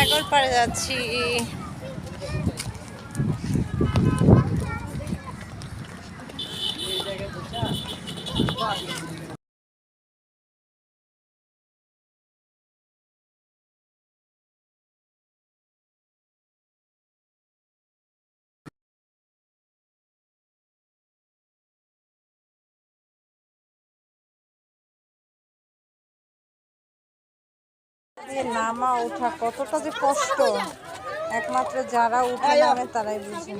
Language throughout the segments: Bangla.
সাগর পাড়ে যাচ্ছি। নামা ওঠা কতটা যে কষ্ট একমাত্র যারা উঠে নামে তারাই বুঝে।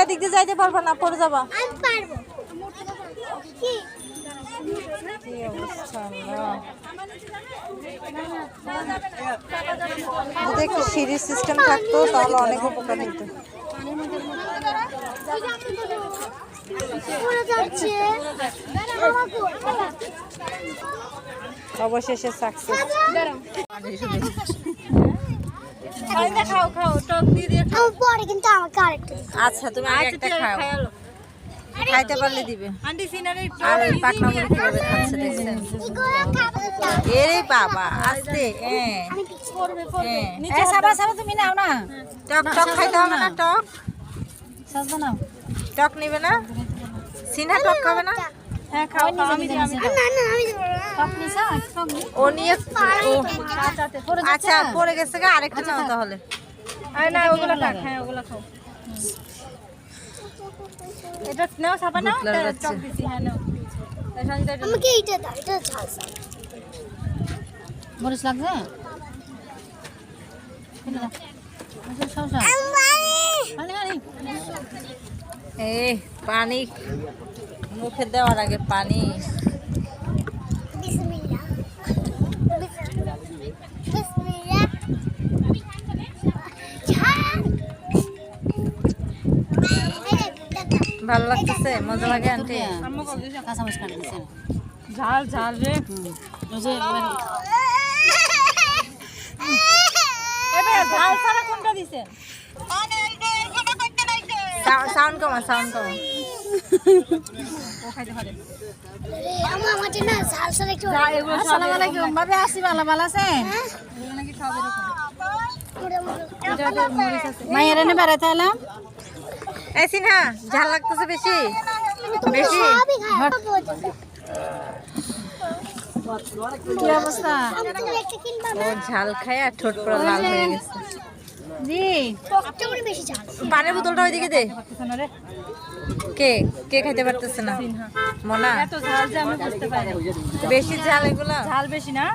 এদিক দিয়ে যাইতে পারবা না, পড়ে যাবা। কি অবস্থা! যদি একটু সিঁড়ি সিস্টেম থাকতো তাহলে অনেক উপকার হতো। অবশেষে সাকসেস। আচ্ছা তুমি একটা খাও, খাইতে পারলে দিবে। আর ওই পাকনা মুড়ি কিভাবে খাচ্ছে দেখছেন? এরে বাবা আস্তে। তুমি নাও না, টক টক খাইতে হবে না? টক নাও। টক নিবে না? সিনহা টক খাবে না? হ্যাঁ খাও, ও নিয়ে আচ্ছা পড়ে গেছে গা, আরেকটা নাও তাহলে। না ওগুলো খাও, হ্যাঁ ওগুলো খাও। এটা নাও, সাবা নাও, টক দিছি। হ্যাঁ নাও, আমাকে এইটা দাও, এটা ঝাল ঝাল মরিচ লাগছে। এই পানি মুখে দেওয়ার আগে পানি। ভালো লাগতেছে? মজা লাগে আন্টি? ঝাল ঝাল রে। ঝাল ছাড়া কোনটা দিছেন? সাউন্ড কমা, সাউন্ড কমা। মায়ের এনে বেড়াইতে এলাম। এই সিনহা ঝাল লাগতেছে বেশি বেশি? কি অবস্থা? ও ঝাল খায় আর ঠোঁট পুরো লাল হয়ে গেছে। জি পানির বোতলটা ওইদিকে দে। কে কে খাইতে পারতেছে না? মোনা এত ঝাল যে আমি বুঝতে পারি। বেশি ঝাল এগুলা? ঝাল বেশি না।